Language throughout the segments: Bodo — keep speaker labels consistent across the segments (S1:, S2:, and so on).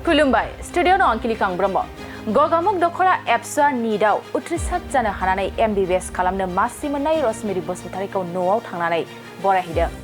S1: खुलुमबाय स्टुडिअ अंकिलिकां ब्रह्म गगामुग दखरा एप्सआ नीटआव उथ्रिसार जानो हानानै MBBS खालामनो मासि मोननाय रश्मिरी बसुमतारीखौ न'आव थांनानै बरायहैदों।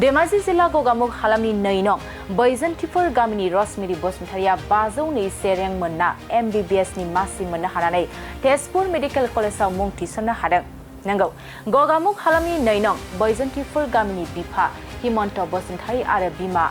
S1: धेमाजि जिल्ला गगामुग हालामनि 2 नं बैजोंथिफोर गामिनि रश्मिरी बसुमतारीया 521 रेंक मोनना MBBS नि मासि मोननो हानानै तेजपुर मेडिकेल कलेजाव मुं थिसननो हादों। नंगौ गगामुग हालामनि 2 नं बैजोंथिफोर गामिनि बिफा हिमन्त बसुमतारी आरो बिमा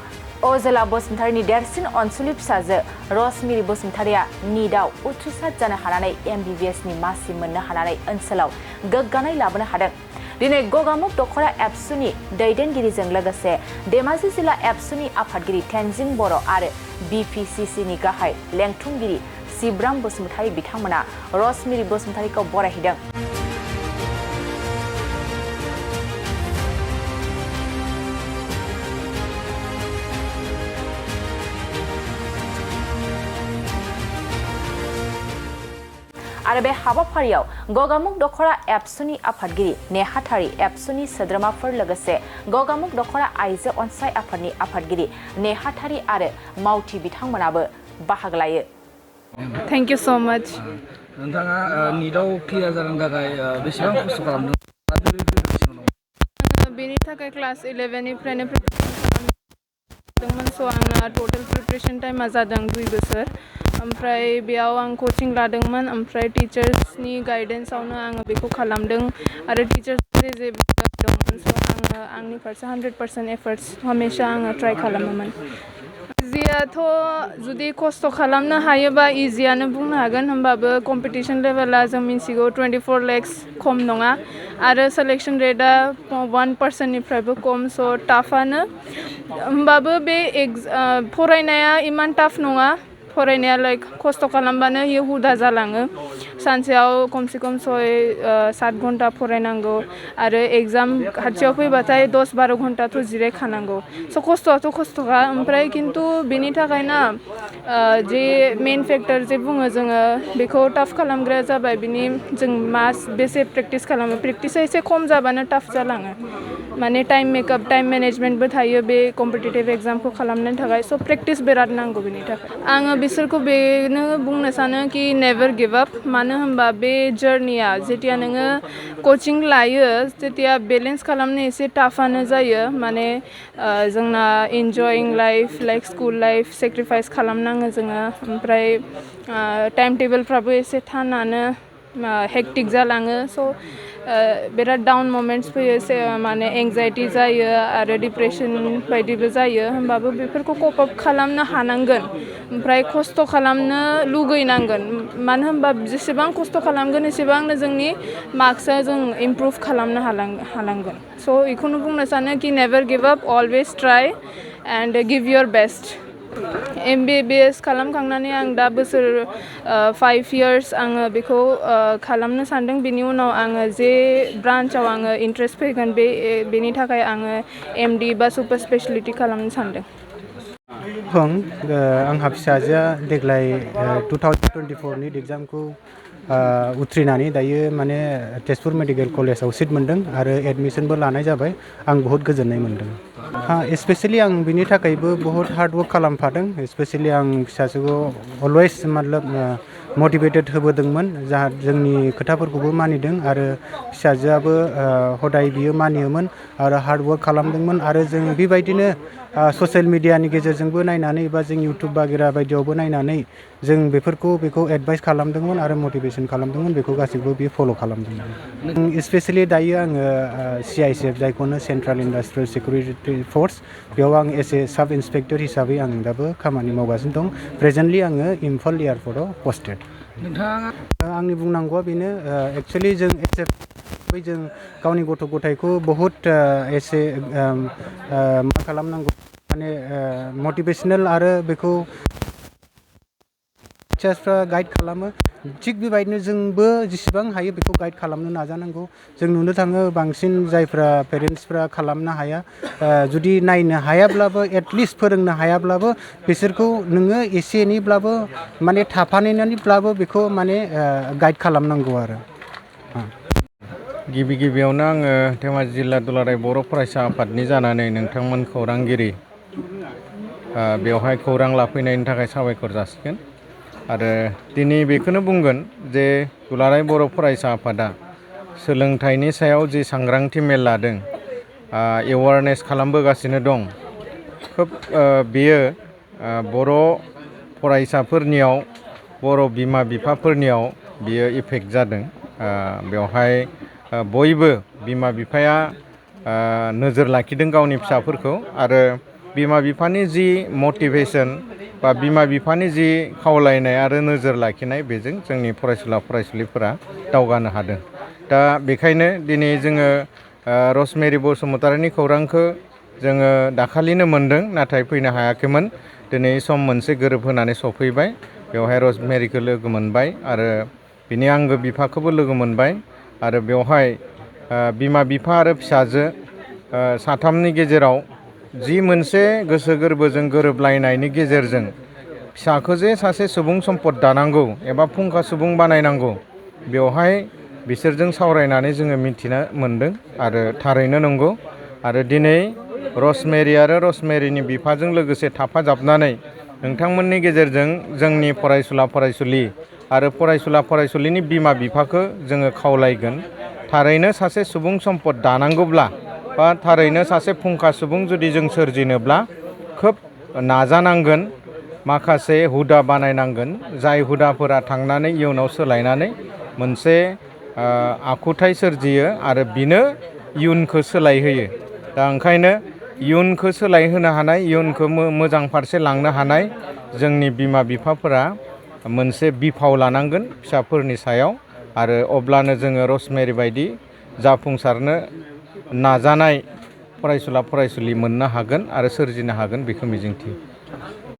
S1: अजला बसुमतारीनि देरसिन अनसुलि फिसाजो रश्मिरी बसुमतारीया नीटआव उथ्रिसार जानो हानानै MBBS नि मासि मोननो हानानै ओनसोलाव गोग्गानाय लाबोनो हादों। दिनै गगामुग दखरा एप्सुनि दैदेनगिरिजों लोगोसे धेमाजि जिल्ला एप्सुनि आफादगिरि तेनजिं बर' आरो BPCC नि गाहाय लेंथुमगिरि सिब्राम बसुमतारी बिथांमोना रश्मिरी बसुमतारीखौ बरायहैदों। आरो बे हाबाफारियाव गगामुग दखरा एप्सुनि आफादगिरि नेहाथारि एप्सुनि सोद्रोमाफोर लोगोसे गगामुग दखरा आइजो अनसाय आफादनि आफादगिरि नेहाथारि आरो मावथि बिथांमोनाबो बाहागो लायो।
S2: Thank you so much.
S3: नोंथाङा नीटआव क्लियार जानो थाखाय बेसेबां खस्थ' खालामदों?
S2: बेनि थाखाय क्लास 11 निफ्रायनो प्रिपारेसन खालामदोंमोन स' आंना टोटल प्रिपारेसन टाइमा जादों 2 बोसोर। ओमफ्राय बेयाव आं कोचिं लादोंमोन ओमफ्राय टिचार्सनि गाइडेन्सआवनो आङो बेखौ खालामदों आरो टिचार्स जे दंमोन स' आङो आंनि फारसे 100% एफर्ट्स हमेशा आङो ट्राइ खालामोमोन। इजियाथ' जुदि खस्थ' खालामनो हायोबा इजियानो बुंनो हागोन होमबाबो कम्पिटिशन लेभेला जों मिन्थिगौ 24 लाख्स खम नङा आरो सिलेक्शन रेटआ 1% निफ्रायबो खम स' टाफानो होमबाबो बे फरायनाया इमान टाफ नङा। फरायनाया लाइक खस्थ' खालामबानो इयो हुदा जालाङो। सानसेयाव खमसे खम 6-7 घन्टा फरायनांगौ आरो एग्जाम खाथियाव फैबाथाय 10-12 घन्टाथ' जिरायखानांगौ स' खस्थ'आथ' खस्थ'खा ओमफ्राय खिन्थु बेनि थाखायना जे मेन फेक्टर जे बुङो जोङो बेखौ टाफ खालामग्राया जाबाय बिनि जों बेसे प्रेक्टिस खालामो प्रेक्टिसा एसे खम जाबानो टाफ जालाङो माने टाइम मेकआप टाइम मेनेजमेन्टबो थायो बे कम्पिटिटिभ एग्जामखौ खालामनो थाखाय स' प्रेक्टिस बिराद नांगौ बेनि थाखाय आङो बिसोरखौ बेनो बुंनो सानो कि नेभार गिभ आप मानो होनबा बे जार्निया जेतिया नोङो कोचिं लायो तेतिया बेलेन्स खालामनो एसे टाफानो जायो माने जोंना enjoying life like school life sacrifice खालामनाङो जोङो ओमफ्राय टाइम टेबोलफ्राबो एसे थानानो हेक्टिक जालाङो स' बिराद डाउन मोमेन्ट्स फैयो माने एंजाइटि जायो आरो डिप्रेसन बायदिबो जायो होमबाबो बेफोरखौ कप आप खालामनो हानांगोन ओमफ्राय खस्थ' खालामनो लुगैनांगोन मानो होनबा जेसेबां खस्थ' खालामगोन एसेबांनो जोंनि मार्क्सआ जों इमप्रुभ खालामनो हालांगोन स' बेखौनो बुंनो सानो कि never give up always try and give your best. MBBS खालामखांनानै आं दा बोसोर 5 years आङो बेखौ खालामनो सानदों बेनि उनाव आङो जे ब्रान्चआव आङो इन्ट्रेस्ट फैगोन बेनि थाखाय आङो MD बा सुपार स्पेशलिटी खालामनो सानदों।
S4: आंहा फिसाजोआ देग्लाय 2024 नि एग्जामखौ उथ्रिनानै दायो माने तेजपुर मेडिकेल कलेजाव सिट मोनदों आरो एडमिसनबो लानाय जाबाय आं बहुत गोजोननाय मोनदों। स्पेशली आं बिनि थाखायबो बहुत हार्ड वर्क खालामफादों स्पेशली आं फिसाजोखौ अलवेज मतलब मटिभेटेड होबोदोंमोन जोंनि खोथाफोरखौबो मानिदों आरो फिसाजोआबो हदाय बियो मानियोमोन आरो हार्ड वर्क खालामदोंमोन आरो जों बेबायदिनो ससियेल मिडियानि गेजेरजोंबो नायनानै बा जों इउटुब बागेरा बायदियावबो नायनानै जों बेखौ एडभाइस खालामदोंमोन आरो मटिभेसन खालामदोंमोन बेखौ गासैबो बियो फल' खालामदोंमोन। स्पेशली दायो आङो CISF जायखौनो सेन्ट्रेल इन्डास्ट्रियेल सिकिउरिटि फर्स बेयाव आं एस ए साब इन्सपेक्टर हिसाबै आं दाबो खामानि मावगासिनो दं। प्रेजेन्टलि आङो इम्फल एयारपर्टआव पस्टेड। आंनि बुंनांगौआ बेनो एक्सुवेलि जों जों गावनि गथ' गथायखौ बहुत एसे मा खालामनांगौ माने मटिभेशनेल आरो बेखौ टिचार्सफ्रा गाइड खालामो थिग बेबायदिनो जोंबो जेसेबां हायो बेखौ गाइड खालामनो नाजानांगौ जों नुनो थाङो बांसिन जायफ्रा पेरेन्टसफ्रा खालामनो हाया जुदि नायनो हायाब्लाबो एटलिस्ट फोरोंनो हायाब्लाबो बिसोरखौ नोङो एसे एनैब्लाबो माने थाफानानैब्लाबो बेखौ माने गाइड खालामनांगौ आरो
S5: गिबियावनो आङो धेमाजि जिल्ला दुलाराय बर' फरायसा आफादनि जानानै नोंथांमोन खौरांगिरि बेवहाय खौरां लाफैनायनि थाखाय साबायखर जासिगोन आरो दिनै बेखौनो बुंगोन जे दुलाराय बर' फरायसा आफादा सोलोंथाइनि सायाव जि सांग्रांथि मेल लादों एवारनेस खालामबोगासिनो दं खोब बेयो बर' फरायसाफोरनियाव बर' बिमा बिफाफोरनियाव बियो इफेक्ट जादों बेवहाय बयबो बिमा बिफाया नोजोर लाखिदों गावनि फिसाफोरखौ आरो बिमा बिफानि जि मटिभेसन बा बिमा बिफानि जि खावलायनाय आरो नोजोर लाखिनाय बेजों जोंनि फरायसुला फरायसुलिफोरा दावगानो हादों दा बेखायनो दिनै जोङो रसमेरि बसुमतारिनि खौरांखौ जोङो दाखालिनो मोनदों नाथाय फैनो हायाखैमोन दिनै सम मोनसे गोरोबहोनानै सफैबाय बेवहाय रसमेरिखौ लोगो मोनबाय आरो बिनि आंगो बिफाखौबो लोगो मोनबाय आरो बेवहाय बिमा बिफा आरो फिसाजो साथामनि गेजेराव जि मोनसे गोसो गोरबोजों गोरोबलायनायनि गेजेरजों फिसाखौ जे सासे सुबुं सम्पद दानांगौ एबा फुंखा सुबुं बानायनांगौ बेवहाय बिसोरजों सावरायनानै जोङो मिथिनो मोनदों आरो थारैनो नंगौ आरो दिनै रसमेरि आरो रसमेरिनि बिफाजों लोगोसे थाफाजाबनानै नोंथांमोननि गेजेरजों जोंनि फरायसुला फरायसुलि आरो फरायसुला फरायसुलिनि बिमा बिफाखौ जोङो खावलायगोन थारैनो सासे सुबुं सम्पद दानांगौब्ला बा थारैनो सासे फुंखा सुबुं जुदि जों सोरजिनोब्ला खोब नाजानांगोन माखासे हुदा बानायनांगोन जाय हुदाफोरा थांनानै इयुनाव सोलायनानै मोनसे आखुथाय सोरजियो आरो बिनो इयुनखौ सोलायहोयो दा ओंखायनो इयुनखौ सोलायहोनो हानाय इयुनखौ मोजां फारसे लांनो हानाय जोंनि बिमा बिफाफोरा मोनसे बिफाव लानांगोन फिसाफोरनि सायाव आरो अब्लानो जोङो रसमेरि बायदि जाफुंसारनो नाजानाय फरायसुला फरायसुलि मोननो हागोन आरो सोरजिनो हागोन बेखौ मिजिंथियो